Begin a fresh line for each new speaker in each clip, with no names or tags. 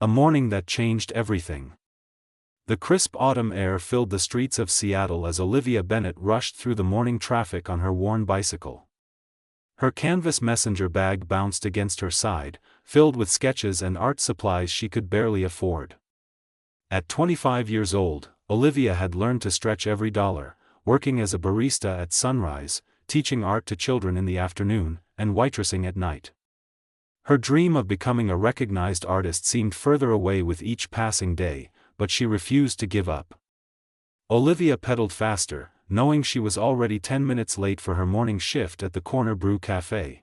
A morning that changed everything. The crisp autumn air filled the streets of Seattle as Olivia Bennett rushed through the morning traffic on her worn bicycle. Her canvas messenger bag bounced against her side, filled with sketches and art supplies she could barely afford. At 25 years old, Olivia had learned to stretch every dollar, working as a barista at sunrise, teaching art to children in the afternoon, and waitressing at night. Her dream of becoming a recognized artist seemed further away with each passing day, but she refused to give up. Olivia pedaled faster, knowing she was already 10 minutes late for her morning shift at the Corner Brew Cafe.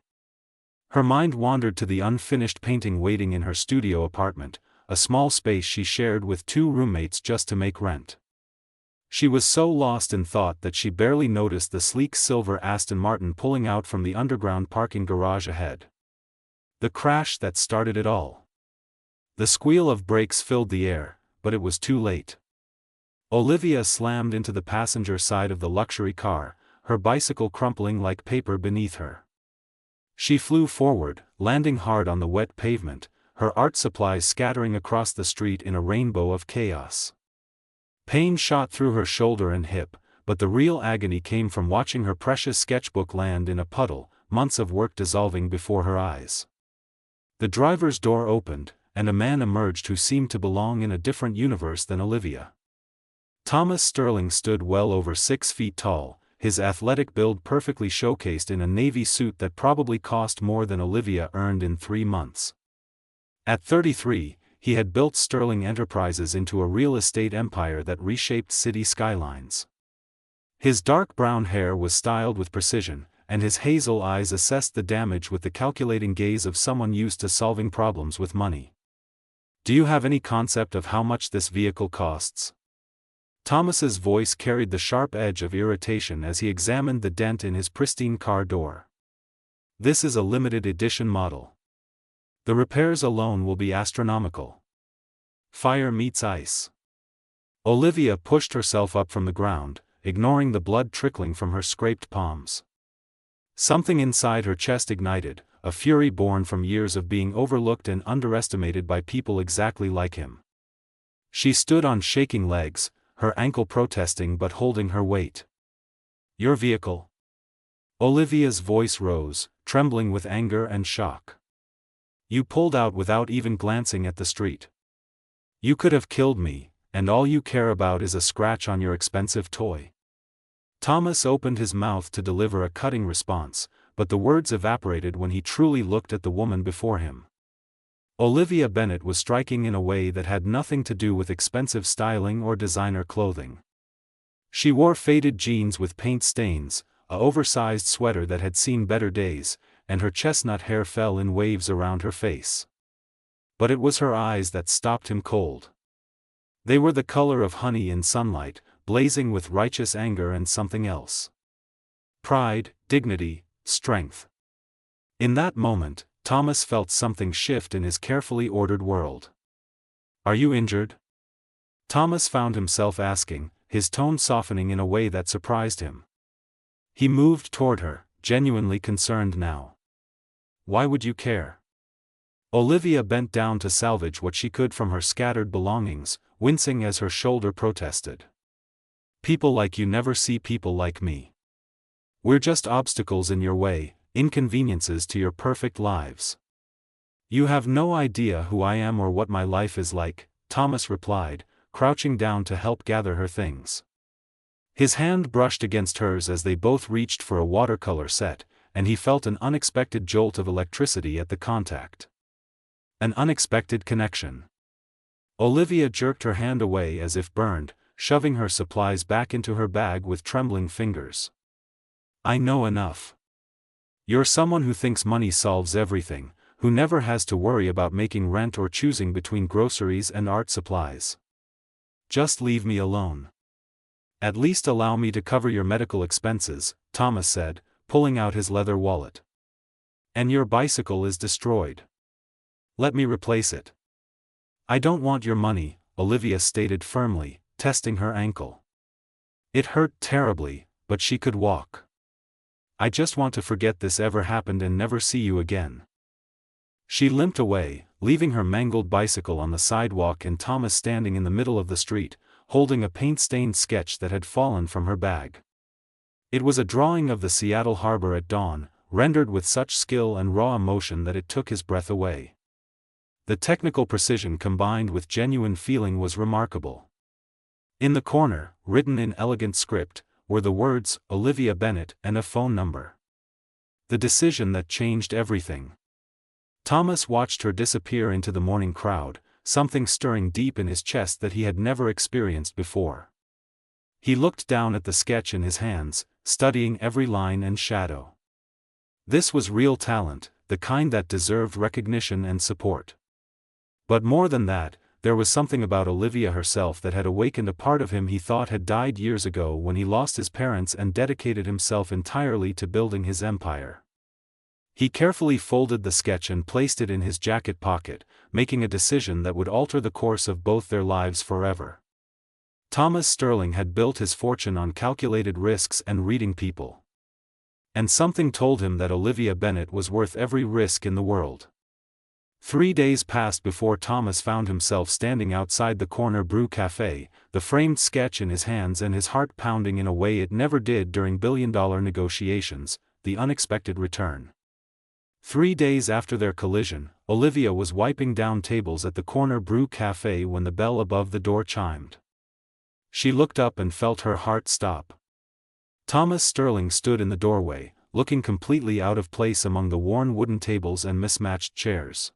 Her mind wandered to the unfinished painting waiting in her studio apartment, a small space she shared with 2 roommates just to make rent. She was so lost in thought that she barely noticed the sleek silver Aston Martin pulling out from the underground parking garage ahead. The crash that started it all. The squeal of brakes filled the air, but it was too late. Olivia slammed into the passenger side of the luxury car, her bicycle crumpling like paper beneath her. She flew forward, landing hard on the wet pavement, her art supplies scattering across the street in a rainbow of chaos. Pain shot through her shoulder and hip, but the real agony came from watching her precious sketchbook land in a puddle, months of work dissolving before her eyes. The driver's door opened, and a man emerged who seemed to belong in a different universe than Olivia. Thomas Sterling stood well over 6 feet tall, his athletic build perfectly showcased in a navy suit that probably cost more than Olivia earned in 3 months. At 33, he had built Sterling Enterprises into a real estate empire that reshaped city skylines. His dark brown hair was styled with precision, and his hazel eyes assessed the damage with the calculating gaze of someone used to solving problems with money. "Do you have any concept of how much this vehicle costs?" Thomas's voice carried the sharp edge of irritation as he examined the dent in his pristine car door. "This is a limited edition model. The repairs alone will be astronomical." Fire meets ice. Olivia pushed herself up from the ground, ignoring the blood trickling from her scraped palms. Something inside her chest ignited, a fury born from years of being overlooked and underestimated by people exactly like him. She stood on shaking legs, her ankle protesting but holding her weight. "Your vehicle?" Olivia's voice rose, trembling with anger and shock. "You pulled out without even glancing at the street. You could have killed me, and all you care about is a scratch on your expensive toy." Thomas opened his mouth to deliver a cutting response, but the words evaporated when he truly looked at the woman before him. Olivia Bennett was striking in a way that had nothing to do with expensive styling or designer clothing. She wore faded jeans with paint stains, a oversized sweater that had seen better days, and her chestnut hair fell in waves around her face. But it was her eyes that stopped him cold. They were the color of honey in sunlight, blazing with righteous anger and something else. Pride, dignity, strength. In that moment, Thomas felt something shift in his carefully ordered world. "Are you injured?" Thomas found himself asking, his tone softening in a way that surprised him. He moved toward her, genuinely concerned now. "Why would you care?" Olivia bent down to salvage what she could from her scattered belongings, wincing as her shoulder protested. "People like you never see people like me. We're just obstacles in your way, inconveniences to your perfect lives." "You have no idea who I am or what my life is like," Thomas replied, crouching down to help gather her things. His hand brushed against hers as they both reached for a watercolor set, and he felt an unexpected jolt of electricity at the contact. An unexpected connection. Olivia jerked her hand away as if burned, shoving her supplies back into her bag with trembling fingers. "I know enough. You're someone who thinks money solves everything, who never has to worry about making rent or choosing between groceries and art supplies. Just leave me alone. At least allow me to cover your medical expenses," Thomas said, pulling out his leather wallet. "And your bicycle is destroyed. Let me replace it." "I don't want your money," Olivia stated firmly, testing her ankle. It hurt terribly, but she could walk. "I just want to forget this ever happened and never see you again." She limped away, leaving her mangled bicycle on the sidewalk and Thomas standing in the middle of the street, holding a paint-stained sketch that had fallen from her bag. It was a drawing of the Seattle harbor at dawn, rendered with such skill and raw emotion that it took his breath away. The technical precision combined with genuine feeling was remarkable. In the corner, written in elegant script, were the words, Olivia Bennett, and a phone number. The decision that changed everything. Thomas watched her disappear into the morning crowd, something stirring deep in his chest that he had never experienced before. He looked down at the sketch in his hands, studying every line and shadow. This was real talent, the kind that deserved recognition and support. But more than that, there was something about Olivia herself that had awakened a part of him he thought had died years ago when he lost his parents and dedicated himself entirely to building his empire. He carefully folded the sketch and placed it in his jacket pocket, making a decision that would alter the course of both their lives forever. Thomas Sterling had built his fortune on calculated risks and reading people. And something told him that Olivia Bennett was worth every risk in the world. 3 days passed before Thomas found himself standing outside the corner brew cafe, the framed sketch in his hands and his heart pounding in a way it never did during billion-dollar negotiations, the unexpected return. 3 days after their collision, Olivia was wiping down tables at the corner brew cafe when the bell above the door chimed. She looked up and felt her heart stop. Thomas Sterling stood in the doorway, looking completely out of place among the worn wooden tables and mismatched chairs.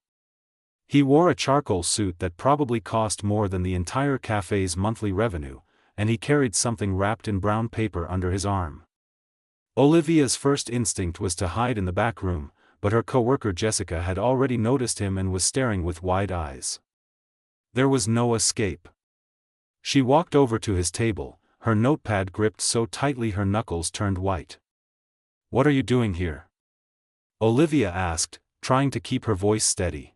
He wore a charcoal suit that probably cost more than the entire cafe's monthly revenue, and he carried something wrapped in brown paper under his arm. Olivia's first instinct was to hide in the back room, but her co-worker Jessica had already noticed him and was staring with wide eyes. There was no escape. She walked over to his table, her notepad gripped so tightly her knuckles turned white. "What are you doing here?" Olivia asked, trying to keep her voice steady.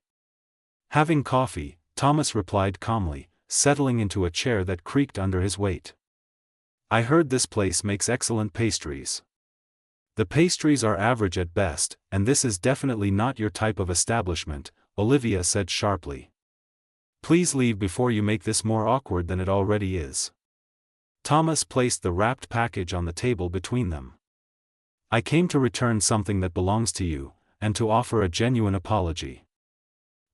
"Having coffee," Thomas replied calmly, settling into a chair that creaked under his weight. "I heard this place makes excellent pastries." "The pastries are average at best, and this is definitely not your type of establishment," Olivia said sharply. "Please leave before you make this more awkward than it already is." Thomas placed the wrapped package on the table between them. "I came to return something that belongs to you, and to offer a genuine apology."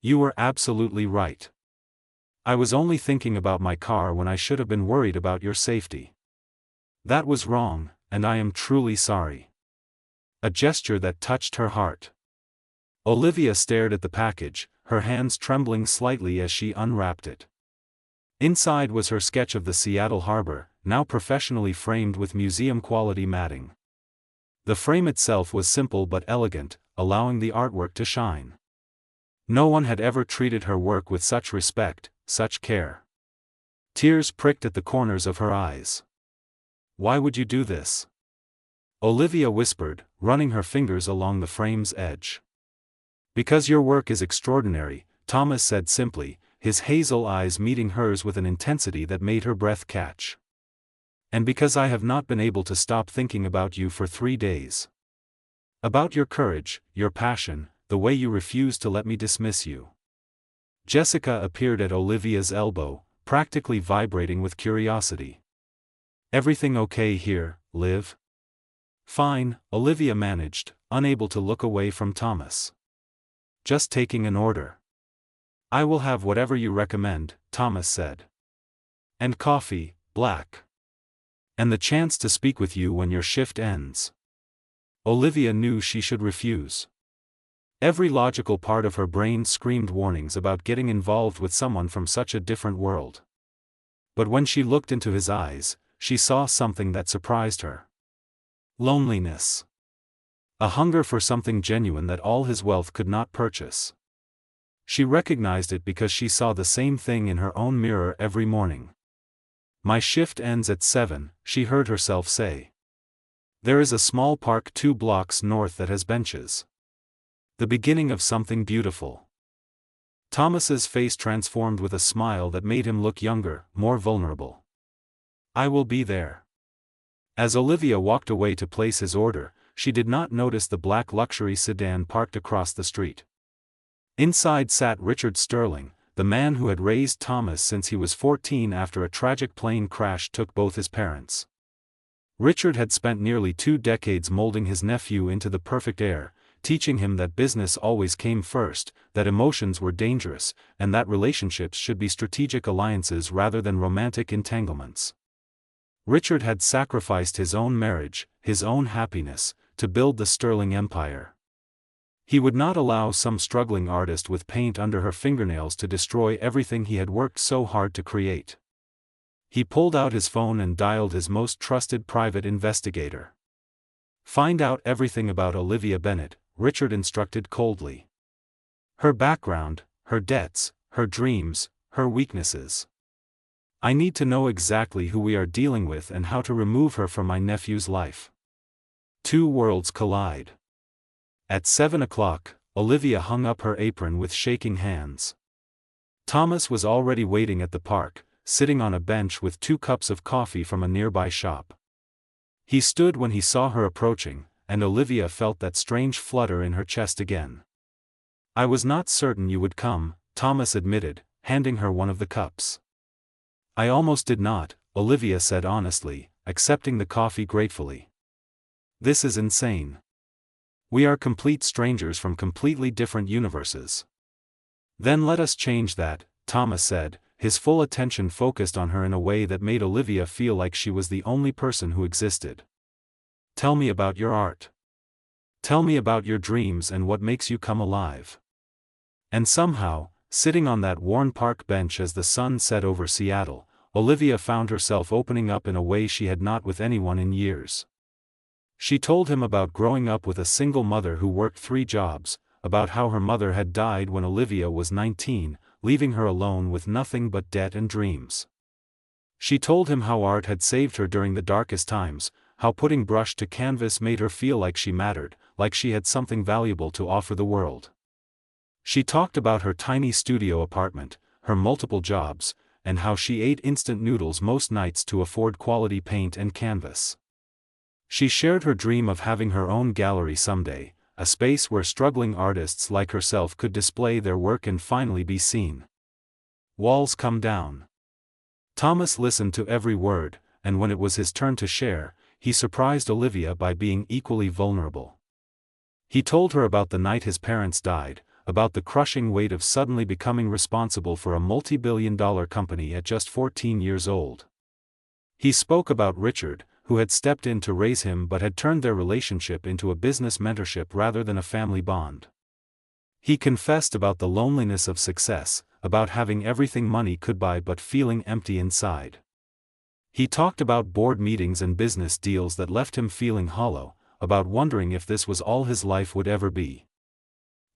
"You were absolutely right. I was only thinking about my car when I should have been worried about your safety. That was wrong, and I am truly sorry." A gesture that touched her heart. Olivia stared at the package, her hands trembling slightly as she unwrapped it. Inside was her sketch of the Seattle harbor, now professionally framed with museum-quality matting. The frame itself was simple but elegant, allowing the artwork to shine. No one had ever treated her work with such respect, such care. Tears pricked at the corners of her eyes. "Why would you do this?" Olivia whispered, running her fingers along the frame's edge. "Because your work is extraordinary," Thomas said simply, his hazel eyes meeting hers with an intensity that made her breath catch. "And because I have not been able to stop thinking about you for 3 days. About your courage, your passion, the way you refused to let me dismiss you." Jessica appeared at Olivia's elbow, practically vibrating with curiosity. "Everything okay here, Liv?" "Fine," Olivia managed, unable to look away from Thomas. "Just taking an order." "I will have whatever you recommend," Thomas said. "And coffee, black. And the chance to speak with you when your shift ends." Olivia knew she should refuse. Every logical part of her brain screamed warnings about getting involved with someone from such a different world. But when she looked into his eyes, she saw something that surprised her. Loneliness. A hunger for something genuine that all his wealth could not purchase. She recognized it because she saw the same thing in her own mirror every morning. "My shift ends at 7, she heard herself say. "There is a small park 2 blocks north that has benches. The beginning of something beautiful." Thomas's face transformed with a smile that made him look younger, more vulnerable. "I will be there." As Olivia walked away to place his order, she did not notice the black luxury sedan parked across the street. Inside sat Richard Sterling, the man who had raised Thomas since he was 14 after a tragic plane crash took both his parents. Richard had spent nearly 2 decades molding his nephew into the perfect heir, teaching him that business always came first, that emotions were dangerous, and that relationships should be strategic alliances rather than romantic entanglements. Richard had sacrificed his own marriage, his own happiness, to build the Sterling empire. He would not allow some struggling artist with paint under her fingernails to destroy everything he had worked so hard to create. He pulled out his phone and dialed his most trusted private investigator. "Find out everything about Olivia Bennet," Richard instructed coldly. "Her background, her debts, her dreams, her weaknesses. I need to know exactly who we are dealing with and how to remove her from my nephew's life." Two worlds collide. At 7 o'clock, Olivia hung up her apron with shaking hands. Thomas was already waiting at the park, sitting on a bench with 2 cups of coffee from a nearby shop. He stood when he saw her approaching, and Olivia felt that strange flutter in her chest again. "I was not certain you would come," Thomas admitted, handing her one of the cups. "I almost did not," Olivia said honestly, accepting the coffee gratefully. "This is insane. We are complete strangers from completely different universes." "Then let us change that," Thomas said, his full attention focused on her in a way that made Olivia feel like she was the only person who existed. "Tell me about your art. Tell me about your dreams and what makes you come alive." And somehow, sitting on that worn park bench as the sun set over Seattle, Olivia found herself opening up in a way she had not with anyone in years. She told him about growing up with a single mother who worked 3 jobs, about how her mother had died when Olivia was 19, leaving her alone with nothing but debt and dreams. She told him how art had saved her during the darkest times, how putting brush to canvas made her feel like she mattered, like she had something valuable to offer the world. She talked about her tiny studio apartment, her multiple jobs, and how she ate instant noodles most nights to afford quality paint and canvas. She shared her dream of having her own gallery someday, a space where struggling artists like herself could display their work and finally be seen. Walls come down. Thomas listened to every word, and when it was his turn to share, he surprised Olivia by being equally vulnerable. He told her about the night his parents died, about the crushing weight of suddenly becoming responsible for a multi-billion-dollar company at just 14 years old. He spoke about Richard, who had stepped in to raise him but had turned their relationship into a business mentorship rather than a family bond. He confessed about the loneliness of success, about having everything money could buy but feeling empty inside. He talked about board meetings and business deals that left him feeling hollow, about wondering if this was all his life would ever be.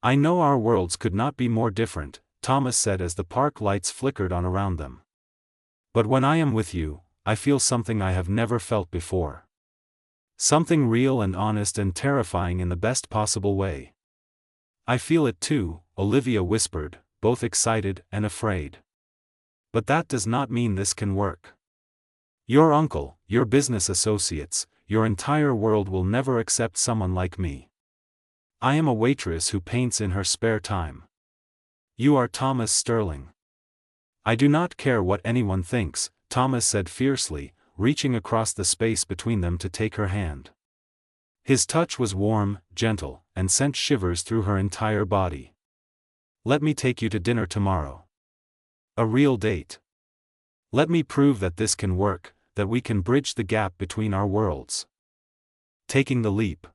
"I know our worlds could not be more different," Thomas said as the park lights flickered on around them. "But when I am with you, I feel something I have never felt before. Something real and honest and terrifying in the best possible way." "I feel it too," Olivia whispered, both excited and afraid. "But that does not mean this can work. Your uncle, your business associates, your entire world will never accept someone like me. I am a waitress who paints in her spare time. You are Thomas Sterling. I do not care what anyone thinks," Thomas said fiercely, reaching across the space between them to take her hand. His touch was warm, gentle, and sent shivers through her entire body. "Let me take you to dinner tomorrow. A real date. Let me prove that this can work, that we can bridge the gap between our worlds." Taking the leap.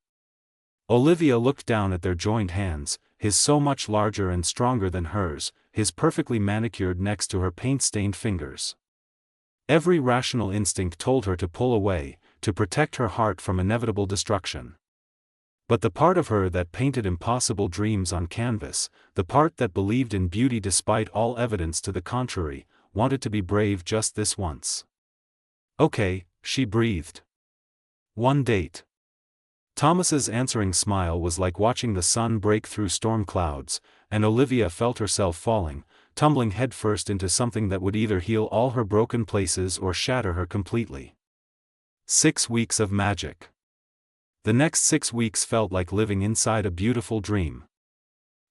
Olivia looked down at their joined hands, his so much larger and stronger than hers, his perfectly manicured next to her paint-stained fingers. Every rational instinct told her to pull away, to protect her heart from inevitable destruction. But the part of her that painted impossible dreams on canvas, the part that believed in beauty despite all evidence to the contrary, wanted to be brave just this once. "Okay," she breathed. "One date." Thomas's answering smile was like watching the sun break through storm clouds, and Olivia felt herself falling, tumbling headfirst into something that would either heal all her broken places or shatter her completely. 6 weeks of magic. The next 6 weeks felt like living inside a beautiful dream.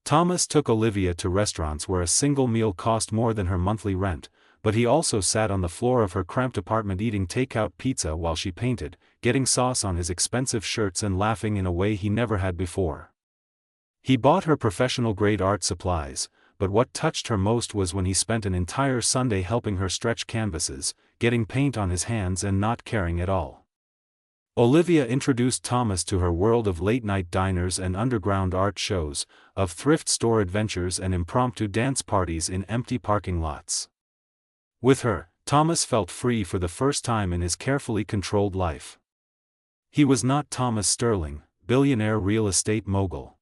Thomas took Olivia to restaurants where a single meal cost more than her monthly rent, but he also sat on the floor of her cramped apartment eating takeout pizza while she painted, getting sauce on his expensive shirts and laughing in a way he never had before. He bought her professional-grade art supplies, but what touched her most was when he spent an entire Sunday helping her stretch canvases, getting paint on his hands and not caring at all. Olivia introduced Thomas to her world of late-night diners and underground art shows, of thrift store adventures and impromptu dance parties in empty parking lots. With her, Thomas felt free for the first time in his carefully controlled life. He was not Thomas Sterling, billionaire real estate mogul.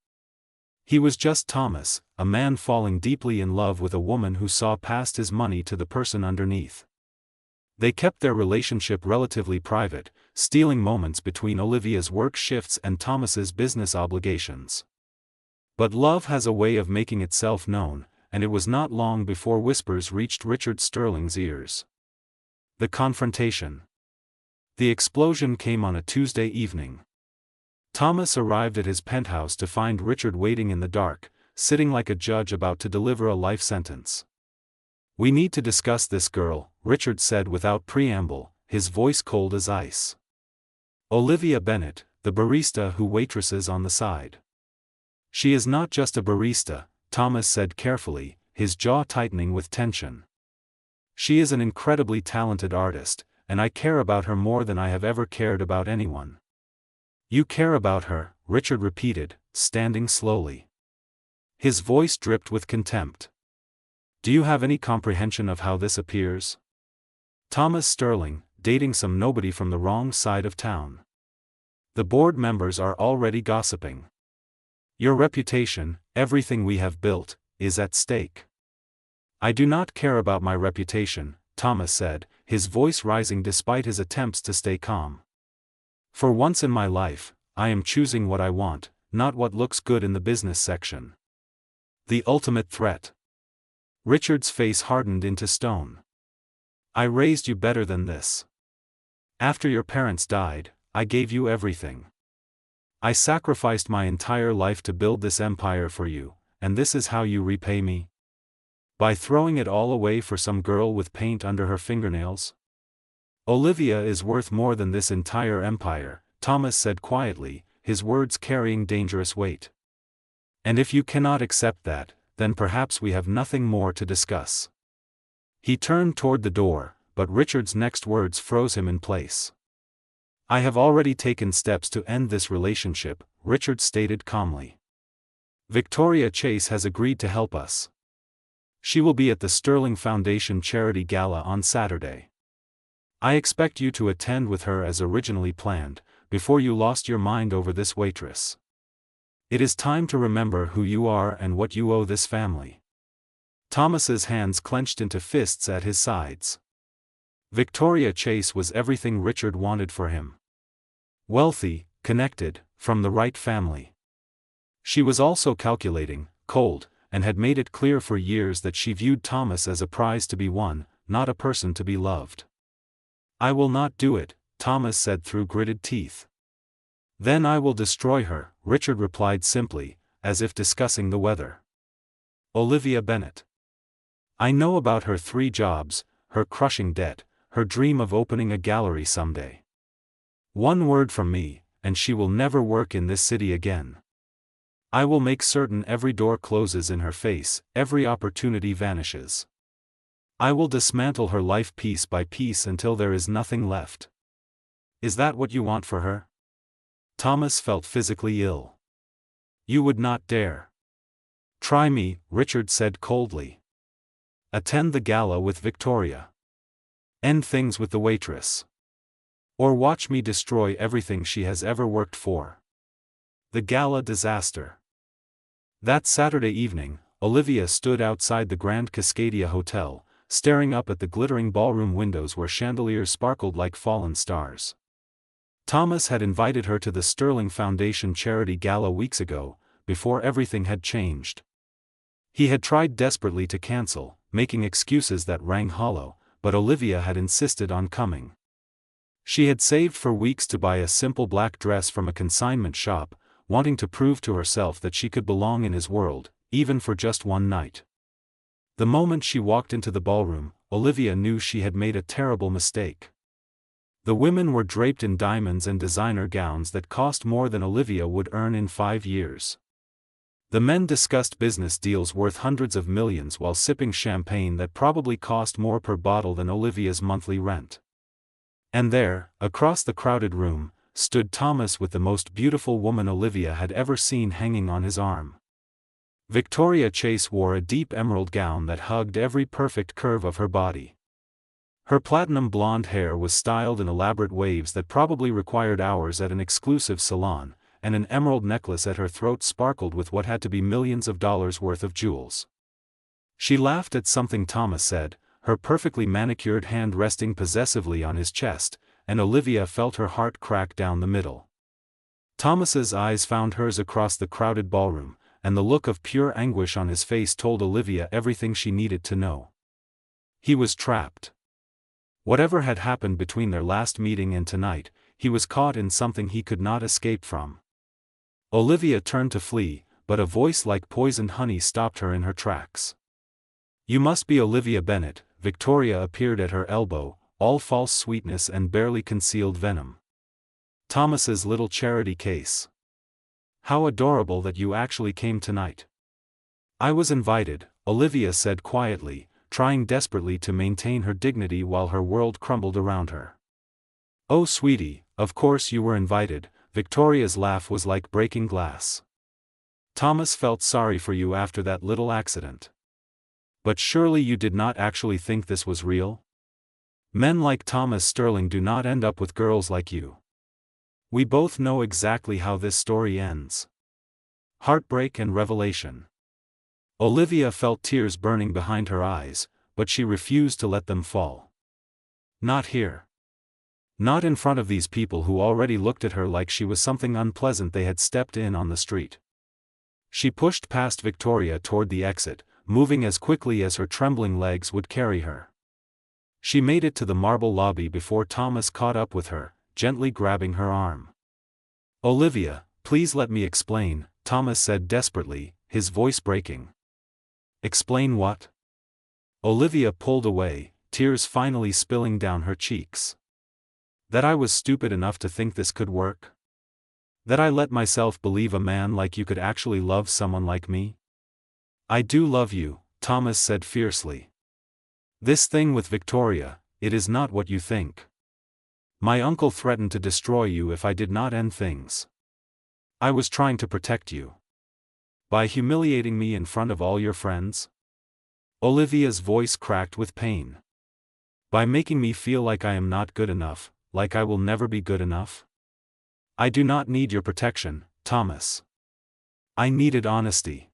He was just Thomas, a man falling deeply in love with a woman who saw past his money to the person underneath. They kept their relationship relatively private, stealing moments between Olivia's work shifts and Thomas's business obligations. But love has a way of making itself known, and it was not long before whispers reached Richard Sterling's ears. The confrontation. The explosion came on a Tuesday evening. Thomas arrived at his penthouse to find Richard waiting in the dark, sitting like a judge about to deliver a life sentence. "We need to discuss this girl," Richard said without preamble, his voice cold as ice. "Olivia Bennett, the barista who waitresses on the side." "She is not just a barista," Thomas said carefully, his jaw tightening with tension. "She is an incredibly talented artist, and I care about her more than I have ever cared about anyone." "You care about her," Richard repeated, standing slowly. His voice dripped with contempt. "Do you have any comprehension of how this appears? Thomas Sterling, dating some nobody from the wrong side of town. The board members are already gossiping. Your reputation, everything we have built, is at stake." "I do not care about my reputation," Thomas said, his voice rising despite his attempts to stay calm. "For once in my life, I am choosing what I want, not what looks good in the business section." The ultimate threat. Richard's face hardened into stone. "I raised you better than this. After your parents died, I gave you everything. I sacrificed my entire life to build this empire for you, and this is how you repay me? By throwing it all away for some girl with paint under her fingernails?" "Olivia is worth more than this entire empire," Thomas said quietly, his words carrying dangerous weight. "And if you cannot accept that, then perhaps we have nothing more to discuss." He turned toward the door, but Richard's next words froze him in place. "I have already taken steps to end this relationship," Richard stated calmly. "Victoria Chase has agreed to help us. She will be at the Sterling Foundation Charity Gala on Saturday. I expect you to attend with her as originally planned, before you lost your mind over this waitress. It is time to remember who you are and what you owe this family." Thomas's hands clenched into fists at his sides. Victoria Chase was everything Richard wanted for him. Wealthy, connected, from the right family. She was also calculating, cold, and had made it clear for years that she viewed Thomas as a prize to be won, not a person to be loved. "I will not do it," Thomas said through gritted teeth. "Then I will destroy her," Richard replied simply, as if discussing the weather. "Olivia Bennett. I know about her 3 jobs, her crushing debt, her dream of opening a gallery someday. One word from me, and she will never work in this city again. I will make certain every door closes in her face, every opportunity vanishes. I will dismantle her life piece by piece until there is nothing left. Is that what you want for her?" Thomas felt physically ill. "You would not dare. Try me," Richard said coldly. "Attend the gala with Victoria. End things with the waitress. Or watch me destroy everything she has ever worked for." The gala disaster. That Saturday evening, Olivia stood outside the Grand Cascadia Hotel, staring up at the glittering ballroom windows where chandeliers sparkled like fallen stars. Thomas had invited her to the Sterling Foundation Charity Gala weeks ago, before everything had changed. He had tried desperately to cancel, making excuses that rang hollow, but Olivia had insisted on coming. She had saved for weeks to buy a simple black dress from a consignment shop, wanting to prove to herself that she could belong in his world, even for just one night. The moment she walked into the ballroom, Olivia knew she had made a terrible mistake. The women were draped in diamonds and designer gowns that cost more than Olivia would earn in 5 years. The men discussed business deals worth hundreds of millions while sipping champagne that probably cost more per bottle than Olivia's monthly rent. And there, across the crowded room, stood Thomas with the most beautiful woman Olivia had ever seen hanging on his arm. Victoria Chase wore a deep emerald gown that hugged every perfect curve of her body. Her platinum blonde hair was styled in elaborate waves that probably required hours at an exclusive salon, and an emerald necklace at her throat sparkled with what had to be millions of dollars worth of jewels. She laughed at something Thomas said, her perfectly manicured hand resting possessively on his chest, and Olivia felt her heart crack down the middle. Thomas's eyes found hers across the crowded ballroom, and the look of pure anguish on his face told Olivia everything she needed to know. He was trapped. Whatever had happened between their last meeting and tonight, he was caught in something he could not escape from. Olivia turned to flee, but a voice like poisoned honey stopped her in her tracks. "You must be Olivia Bennet." Victoria appeared at her elbow, all false sweetness and barely concealed venom. "Thomas's little charity case. How adorable that you actually came tonight." "I was invited," Olivia said quietly, trying desperately to maintain her dignity while her world crumbled around her. "Oh sweetie, of course you were invited." Victoria's laugh was like breaking glass. "Thomas felt sorry for you after that little accident. But surely you did not actually think this was real? Men like Thomas Sterling do not end up with girls like you. We both know exactly how this story ends. Heartbreak and revelation." Olivia felt tears burning behind her eyes, but she refused to let them fall. Not here. Not in front of these people who already looked at her like she was something unpleasant they had stepped in on the street. She pushed past Victoria toward the exit, moving as quickly as her trembling legs would carry her. She made it to the marble lobby before Thomas caught up with her, gently grabbing her arm. "Olivia, please let me explain," Thomas said desperately, his voice breaking. "Explain what?" Olivia pulled away, tears finally spilling down her cheeks. "That I was stupid enough to think this could work? That I let myself believe a man like you could actually love someone like me?" "I do love you," Thomas said fiercely. "This thing with Victoria, it is not what you think. My uncle threatened to destroy you if I did not end things. I was trying to protect you. By humiliating me in front of all your friends?" Olivia's voice cracked with pain. "By making me feel like I am not good enough, like I will never be good enough? I do not need your protection, Thomas. I needed honesty.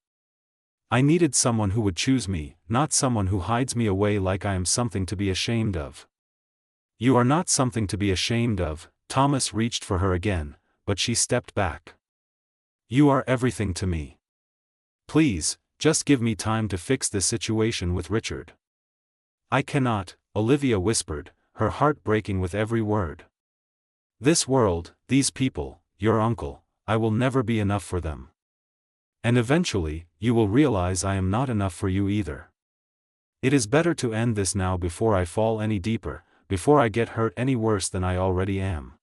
I needed someone who would choose me, not someone who hides me away like I am something to be ashamed of." "You are not something to be ashamed of." Thomas reached for her again, but she stepped back. "You are everything to me. Please, just give me time to fix this situation with Richard." "I cannot," Olivia whispered, her heart breaking with every word. "This world, these people, your uncle, I will never be enough for them. And eventually, you will realize I am not enough for you either. It is better to end this now before I fall any deeper, before I get hurt any worse than I already am."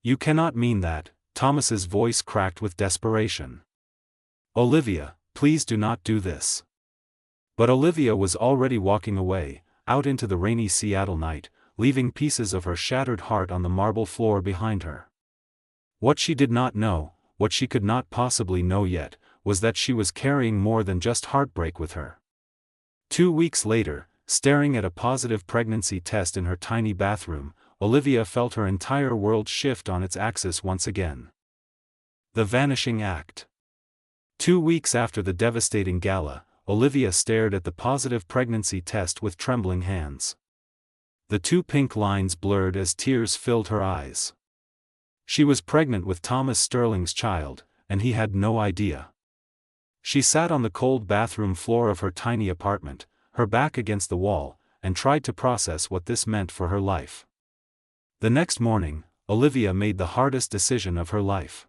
"You cannot mean that," Thomas's voice cracked with desperation. "Olivia, please do not do this." But Olivia was already walking away, out into the rainy Seattle night, leaving pieces of her shattered heart on the marble floor behind her. What she did not know, what she could not possibly know yet, was that she was carrying more than just heartbreak with her. 2 weeks later, staring at a positive pregnancy test in her tiny bathroom, Olivia felt her entire world shift on its axis once again. The Vanishing Act. 2 weeks after the devastating gala, Olivia stared at the positive pregnancy test with trembling hands. The 2 pink lines blurred as tears filled her eyes. She was pregnant with Thomas Sterling's child, and he had no idea. She sat on the cold bathroom floor of her tiny apartment, her back against the wall, and tried to process what this meant for her life. The next morning, Olivia made the hardest decision of her life.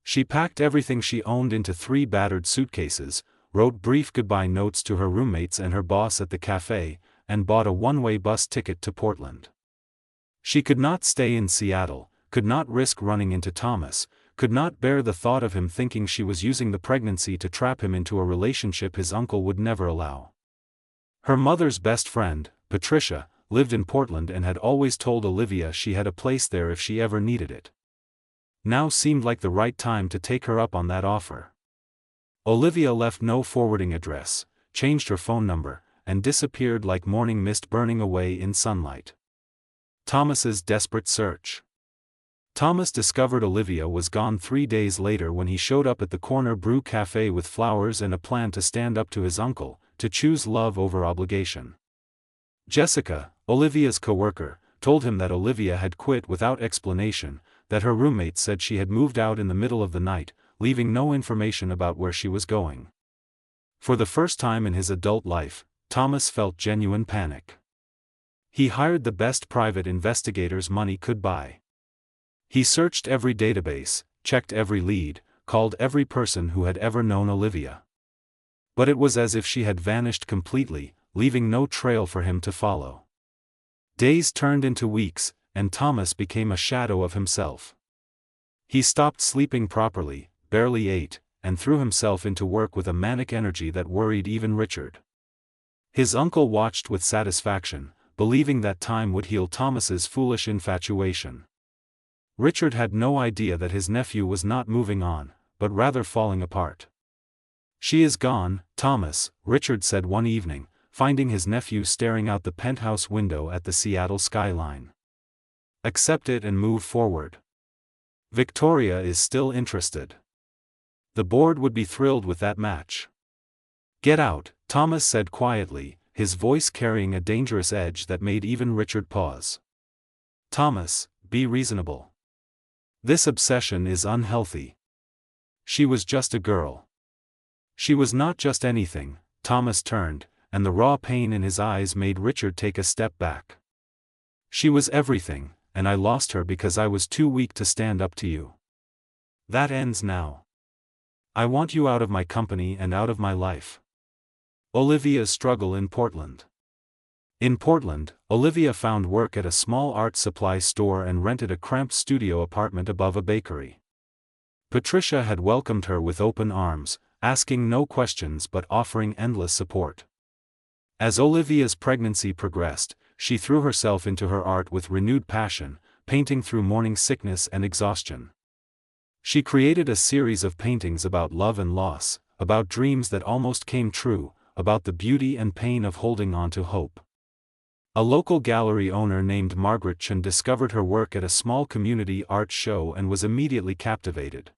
She packed everything she owned into 3 battered suitcases, wrote brief goodbye notes to her roommates and her boss at the cafe, and bought a one-way bus ticket to Portland. She could not stay in Seattle, could not risk running into Thomas, could not bear the thought of him thinking she was using the pregnancy to trap him into a relationship his uncle would never allow. Her mother's best friend, Patricia, lived in Portland and had always told Olivia she had a place there if she ever needed it. Now seemed like the right time to take her up on that offer. Olivia left no forwarding address, changed her phone number, and disappeared like morning mist burning away in sunlight. Thomas's desperate search. Thomas discovered Olivia was gone 3 days later when he showed up at the corner brew cafe with flowers and a plan to stand up to his uncle, to choose love over obligation. Jessica, Olivia's co-worker, told him that Olivia had quit without explanation, that her roommate said she had moved out in the middle of the night, leaving no information about where she was going. For the first time in his adult life, Thomas felt genuine panic. He hired the best private investigators money could buy. He searched every database, checked every lead, called every person who had ever known Olivia. But it was as if she had vanished completely, leaving no trail for him to follow. Days turned into weeks, and Thomas became a shadow of himself. He stopped sleeping properly, barely ate, and threw himself into work with a manic energy that worried even Richard. His uncle watched with satisfaction, believing that time would heal Thomas's foolish infatuation. Richard had no idea that his nephew was not moving on, but rather falling apart. "She is gone, Thomas," Richard said one evening, finding his nephew staring out the penthouse window at the Seattle skyline. "Accept it and move forward. Victoria is still interested. The board would be thrilled with that match." "Get out," Thomas said quietly, his voice carrying a dangerous edge that made even Richard pause. "Thomas, be reasonable. This obsession is unhealthy. She was just a girl." "She was not just anything," Thomas turned, and the raw pain in his eyes made Richard take a step back. "She was everything, and I lost her because I was too weak to stand up to you. That ends now. I want you out of my company and out of my life." Olivia's struggle in Portland. In Portland, Olivia found work at a small art supply store and rented a cramped studio apartment above a bakery. Patricia had welcomed her with open arms, asking no questions but offering endless support. As Olivia's pregnancy progressed, she threw herself into her art with renewed passion, painting through morning sickness and exhaustion. She created a series of paintings about love and loss, about dreams that almost came true, about the beauty and pain of holding on to hope. A local gallery owner named Margaret Chen discovered her work at a small community art show and was immediately captivated.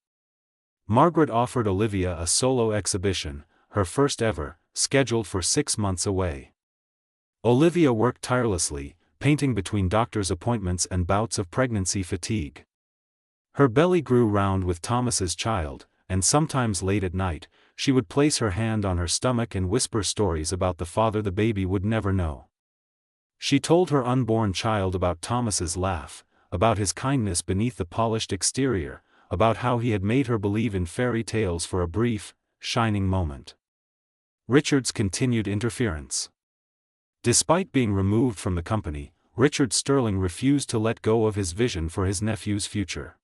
Margaret offered Olivia a solo exhibition, her first ever, scheduled for 6 months away. Olivia worked tirelessly, painting between doctor's appointments and bouts of pregnancy fatigue. Her belly grew round with Thomas's child, and sometimes late at night, she would place her hand on her stomach and whisper stories about the father the baby would never know. She told her unborn child about Thomas's laugh, about his kindness beneath the polished exterior, about how he had made her believe in fairy tales for a brief, shining moment. Richard's continued interference. Despite being removed from the company, Richard Sterling refused to let go of his vision for his nephew's future.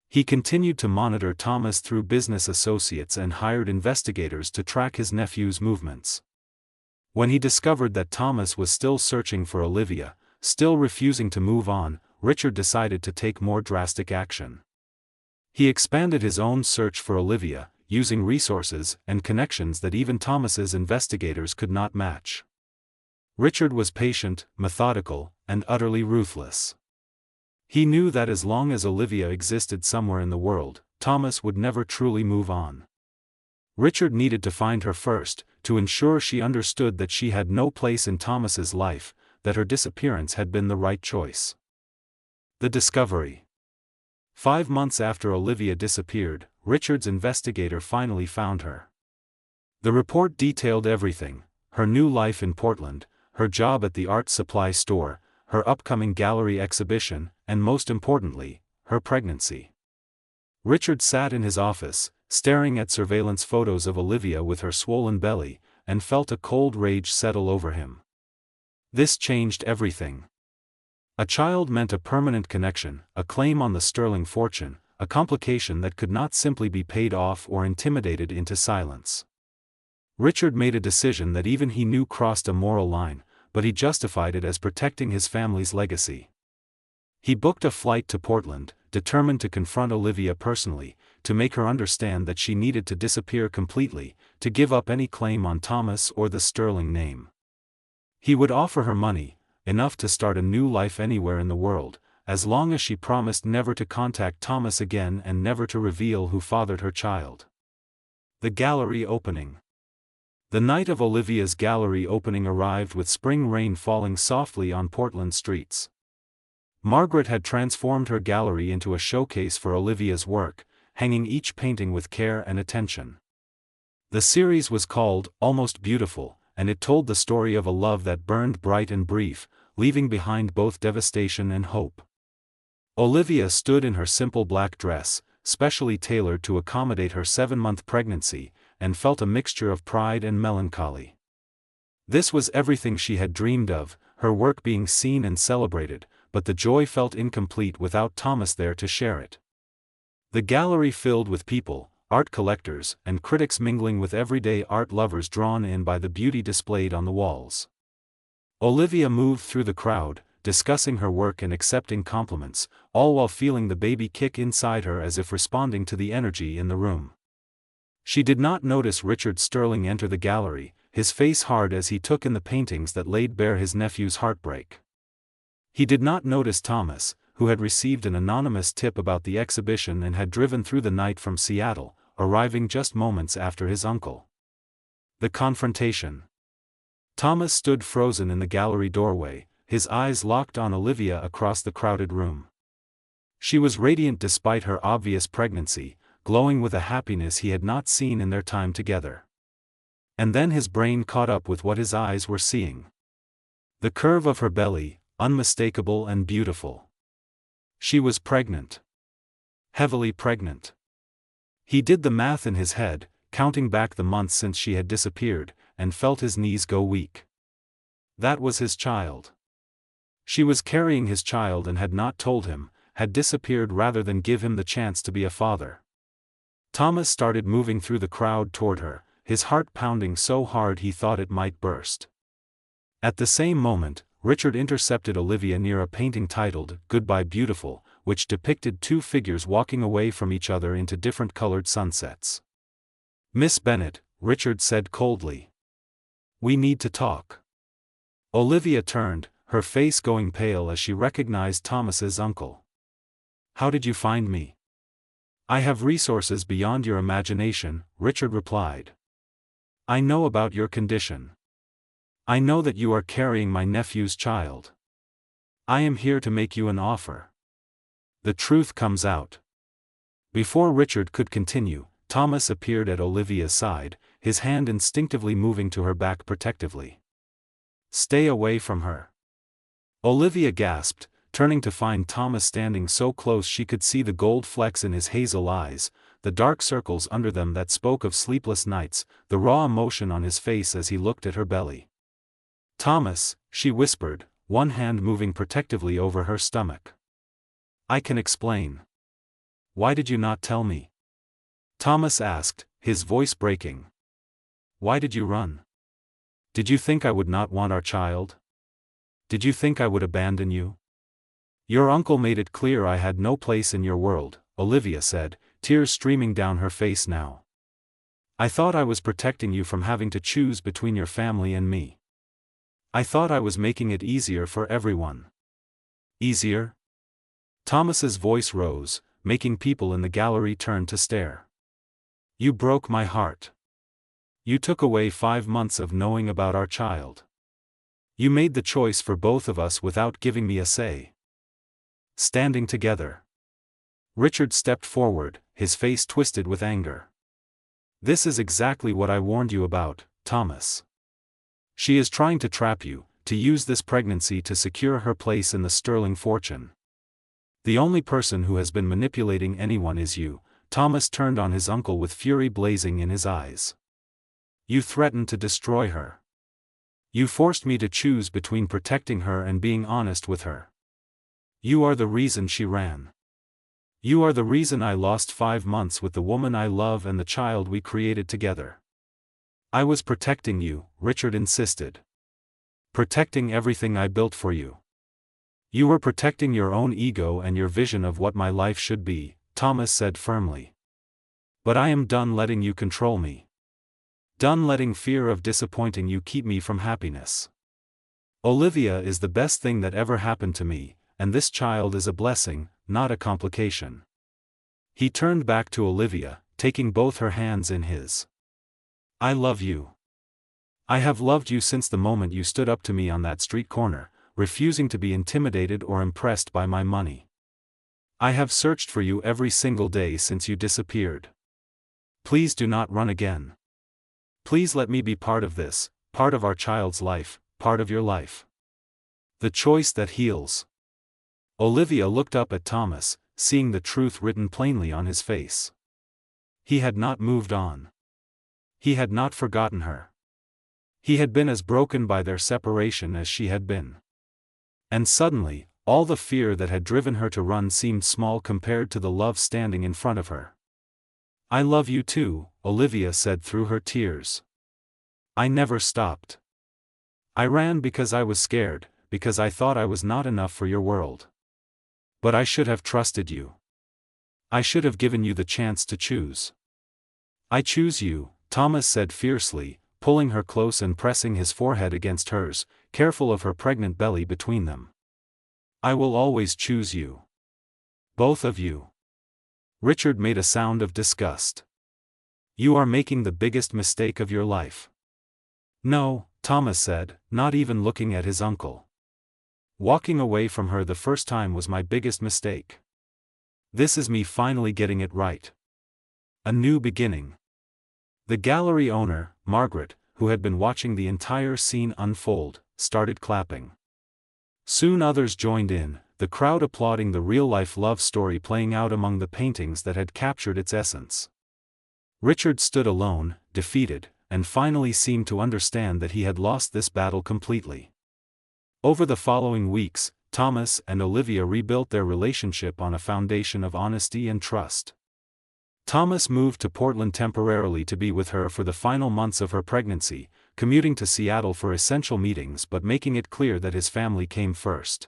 He continued to monitor Thomas through business associates and hired investigators to track his nephew's movements. When he discovered that Thomas was still searching for Olivia, still refusing to move on, Richard decided to take more drastic action. He expanded his own search for Olivia, using resources and connections that even Thomas's investigators could not match. Richard was patient, methodical, and utterly ruthless. He knew that as long as Olivia existed somewhere in the world, Thomas would never truly move on. Richard needed to find her first, to ensure she understood that she had no place in Thomas's life, that her disappearance had been the right choice. The discovery. 5 months after Olivia disappeared, Richard's investigator finally found her. The report detailed everything: her new life in Portland, her job at the art supply store, her upcoming gallery exhibition, and most importantly, her pregnancy. Richard sat in his office, staring at surveillance photos of Olivia with her swollen belly, and felt a cold rage settle over him. This changed everything. A child meant a permanent connection, a claim on the Sterling fortune, a complication that could not simply be paid off or intimidated into silence. Richard made a decision that even he knew crossed a moral line, but he justified it as protecting his family's legacy. He booked a flight to Portland, determined to confront Olivia personally, to make her understand that she needed to disappear completely, to give up any claim on Thomas or the Sterling name. He would offer her money, enough to start a new life anywhere in the world, as long as she promised never to contact Thomas again and never to reveal who fathered her child. The gallery opening. The night of Olivia's gallery opening arrived with spring rain falling softly on Portland streets. Margaret had transformed her gallery into a showcase for Olivia's work, hanging each painting with care and attention. The series was called Almost Beautiful, and it told the story of a love that burned bright and brief, leaving behind both devastation and hope. Olivia stood in her simple black dress, specially tailored to accommodate her 7-month pregnancy, and felt a mixture of pride and melancholy. This was everything she had dreamed of, her work being seen and celebrated, but the joy felt incomplete without Thomas there to share it. The gallery filled with people, art collectors, and critics mingling with everyday art lovers drawn in by the beauty displayed on the walls. Olivia moved through the crowd, discussing her work and accepting compliments, all while feeling the baby kick inside her as if responding to the energy in the room. She did not notice Richard Sterling enter the gallery, his face hard as he took in the paintings that laid bare his nephew's heartbreak. He did not notice Thomas, who had received an anonymous tip about the exhibition and had driven through the night from Seattle, arriving just moments after his uncle. The confrontation. Thomas stood frozen in the gallery doorway, his eyes locked on Olivia across the crowded room. She was radiant despite her obvious pregnancy, glowing with a happiness he had not seen in their time together. And then his brain caught up with what his eyes were seeing. The curve of her belly, unmistakable and beautiful. She was pregnant. Heavily pregnant. He did the math in his head, counting back the months since she had disappeared, and felt his knees go weak. That was his child. She was carrying his child and had not told him, had disappeared rather than give him the chance to be a father. Thomas started moving through the crowd toward her, his heart pounding so hard he thought it might burst. At the same moment, Richard intercepted Olivia near a painting titled, "Goodbye Beautiful," which depicted two figures walking away from each other into different colored sunsets. "Miss Bennet," Richard said coldly. "We need to talk." Olivia turned, her face going pale as she recognized Thomas's uncle. "How did you find me?" "I have resources beyond your imagination," Richard replied. "I know about your condition. I know that you are carrying my nephew's child. I am here to make you an offer." The truth comes out. Before Richard could continue, Thomas appeared at Olivia's side, his hand instinctively moving to her back protectively. "Stay away from her." Olivia gasped, turning to find Thomas standing so close she could see the gold flecks in his hazel eyes, the dark circles under them that spoke of sleepless nights, the raw emotion on his face as he looked at her belly. "Thomas," she whispered, one hand moving protectively over her stomach. "I can explain." "Why did you not tell me?" Thomas asked, his voice breaking. "Why did you run? Did you think I would not want our child? Did you think I would abandon you?" "Your uncle made it clear I had no place in your world," Olivia said, tears streaming down her face now. "I thought I was protecting you from having to choose between your family and me. I thought I was making it easier for everyone." "Easier?" Thomas's voice rose, making people in the gallery turn to stare. "You broke my heart. You took away 5 months of knowing about our child. You made the choice for both of us without giving me a say." Standing together. Richard stepped forward, his face twisted with anger. "This is exactly what I warned you about, Thomas. She is trying to trap you, to use this pregnancy to secure her place in the Sterling fortune. The only person who has been manipulating anyone is you, Thomas turned on his uncle with fury blazing in his eyes. You threatened to destroy her. You forced me to choose between protecting her and being honest with her. You are the reason she ran. You are the reason I lost 5 months with the woman I love and the child we created together. I was protecting you, Richard insisted. Protecting everything I built for you. You were protecting your own ego and your vision of what my life should be, Thomas said firmly. But I am done letting you control me. Done letting fear of disappointing you keep me from happiness. Olivia is the best thing that ever happened to me, and this child is a blessing, not a complication. He turned back to Olivia, taking both her hands in his. I love you. I have loved you since the moment you stood up to me on that street corner, refusing to be intimidated or impressed by my money. I have searched for you every single day since you disappeared. Please do not run again. Please let me be part of this, part of our child's life, part of your life. The choice that heals. Olivia looked up at Thomas, seeing the truth written plainly on his face. He had not moved on. He had not forgotten her. He had been as broken by their separation as she had been. And suddenly, all the fear that had driven her to run seemed small compared to the love standing in front of her. I love you too, Olivia said through her tears. I never stopped. I ran because I was scared, because I thought I was not enough for your world. But I should have trusted you. I should have given you the chance to choose. I choose you, Thomas said fiercely, pulling her close and pressing his forehead against hers, careful of her pregnant belly between them. I will always choose you. Both of you. Richard made a sound of disgust. You are making the biggest mistake of your life. No, Thomas said, not even looking at his uncle. Walking away from her the first time was my biggest mistake. This is me finally getting it right. A new beginning. The gallery owner, Margaret, who had been watching the entire scene unfold, started clapping. Soon others joined in, the crowd applauding the real-life love story playing out among the paintings that had captured its essence. Richard stood alone, defeated, and finally seemed to understand that he had lost this battle completely. Over the following weeks, Thomas and Olivia rebuilt their relationship on a foundation of honesty and trust. Thomas moved to Portland temporarily to be with her for the final months of her pregnancy, commuting to Seattle for essential meetings but making it clear that his family came first.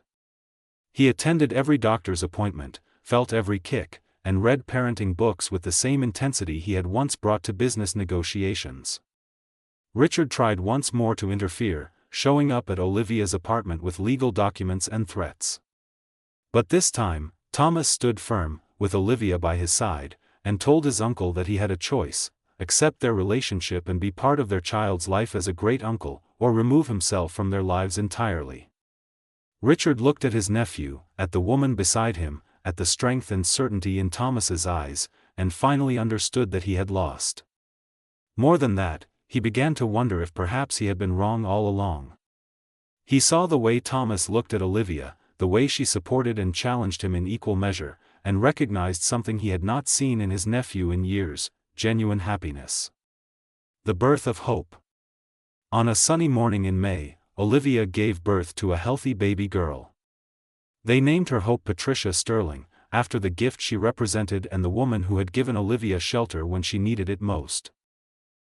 He attended every doctor's appointment, felt every kick, and read parenting books with the same intensity he had once brought to business negotiations. Richard tried once more to interfere, showing up at Olivia's apartment with legal documents and threats. But this time, Thomas stood firm, with Olivia by his side, and told his uncle that he had a choice: accept their relationship and be part of their child's life as a great uncle, or remove himself from their lives entirely. Richard looked at his nephew, at the woman beside him, at the strength and certainty in Thomas's eyes, and finally understood that he had lost. More than that, he began to wonder if perhaps he had been wrong all along. He saw the way Thomas looked at Olivia, the way she supported and challenged him in equal measure, and recognized something he had not seen in his nephew in years: genuine happiness. The birth of hope. On a sunny morning in May, Olivia gave birth to a healthy baby girl. They named her Hope Patricia Sterling, after the gift she represented and the woman who had given Olivia shelter when she needed it most.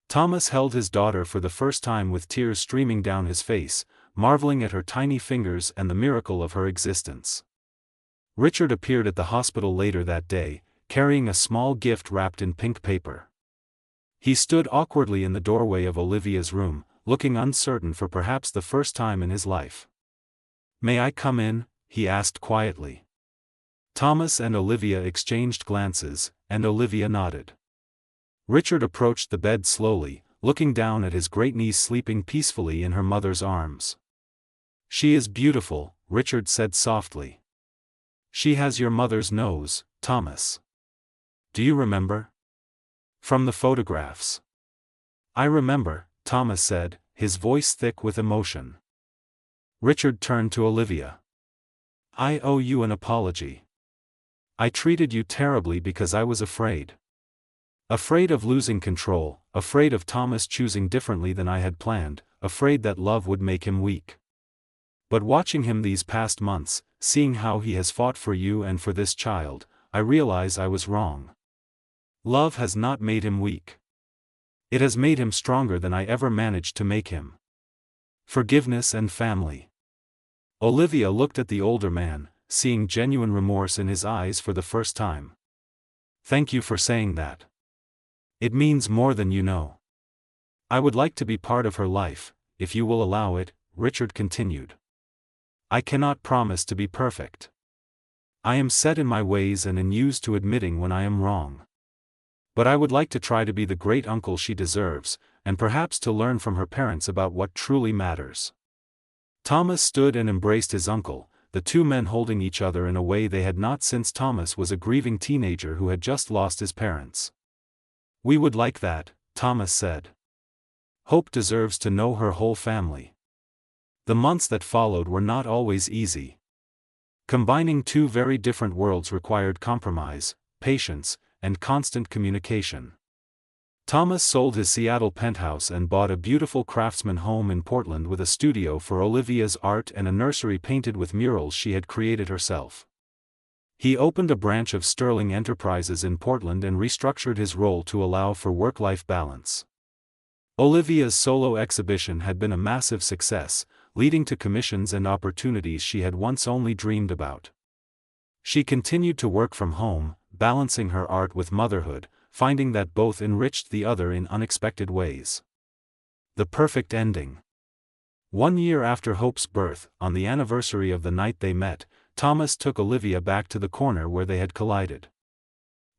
Thomas held his daughter for the first time with tears streaming down his face, marveling at her tiny fingers and the miracle of her existence. Richard appeared at the hospital later that day, carrying a small gift wrapped in pink paper. He stood awkwardly in the doorway of Olivia's room, looking uncertain for perhaps the first time in his life. "May I come in?" he asked quietly. Thomas and Olivia exchanged glances, and Olivia nodded. Richard approached the bed slowly, looking down at his great niece sleeping peacefully in her mother's arms. "She is beautiful," Richard said softly. "She has your mother's nose, Thomas. Do you remember? From the photographs." "I remember," Thomas said, his voice thick with emotion. Richard turned to Olivia. "I owe you an apology. I treated you terribly because I was afraid. Afraid of losing control, afraid of Thomas choosing differently than I had planned, afraid that love would make him weak. But watching him these past months, seeing how he has fought for you and for this child, I realize I was wrong. Love has not made him weak. It has made him stronger than I ever managed to make him. Forgiveness and family. Olivia looked at the older man, seeing genuine remorse in his eyes for the first time. Thank you for saying that. It means more than you know. I would like to be part of her life, if you will allow it, Richard continued. I cannot promise to be perfect. I am set in my ways and used to admitting when I am wrong. But I would like to try to be the great uncle she deserves, and perhaps to learn from her parents about what truly matters. Thomas stood and embraced his uncle, the two men holding each other in a way they had not since Thomas was a grieving teenager who had just lost his parents. We would like that, Thomas said. Hope deserves to know her whole family. The months that followed were not always easy. Combining two very different worlds required compromise, patience, and constant communication. Thomas sold his Seattle penthouse and bought a beautiful craftsman home in Portland with a studio for Olivia's art and a nursery painted with murals she had created herself. He opened a branch of Sterling Enterprises in Portland and restructured his role to allow for work-life balance. Olivia's solo exhibition had been a massive success, leading to commissions and opportunities she had once only dreamed about. She continued to work from home, balancing her art with motherhood, finding that both enriched the other in unexpected ways. The perfect ending. 1 year after Hope's birth, on the anniversary of the night they met, Thomas took Olivia back to the corner where they had collided.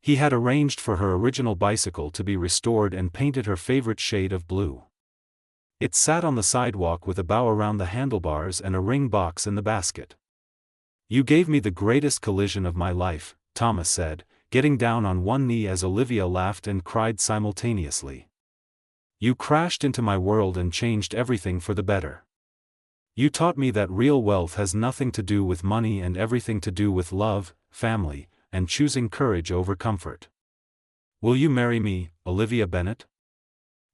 He had arranged for her original bicycle to be restored and painted her favorite shade of blue. It sat on the sidewalk with a bow around the handlebars and a ring box in the basket. You gave me the greatest collision of my life, Thomas said, getting down on one knee as Olivia laughed and cried simultaneously. You crashed into my world and changed everything for the better. You taught me that real wealth has nothing to do with money and everything to do with love, family, and choosing courage over comfort. Will you marry me, Olivia Bennett?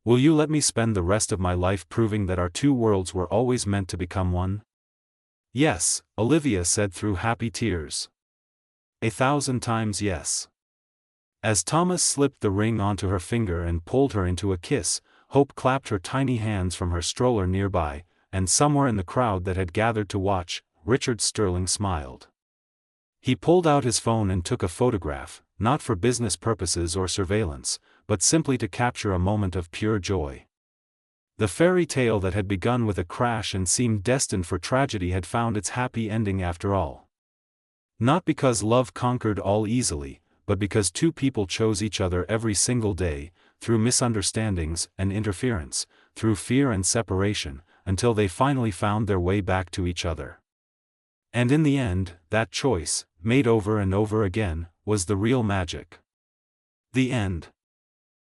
Will you let me spend the rest of my life proving that our two worlds were always meant to become one? Yes, Olivia said through happy tears. 1,000 times yes. As Thomas slipped the ring onto her finger and pulled her into a kiss, Hope clapped her tiny hands from her stroller nearby, and somewhere in the crowd that had gathered to watch, Richard Sterling smiled. He pulled out his phone and took a photograph, not for business purposes or surveillance, but simply to capture a moment of pure joy. The fairy tale that had begun with a crash and seemed destined for tragedy had found its happy ending after all. Not because love conquered all easily, but because two people chose each other every single day, through misunderstandings and interference, through fear and separation, until they finally found their way back to each other. And in the end, that choice, made over and over again, was the real magic. The end.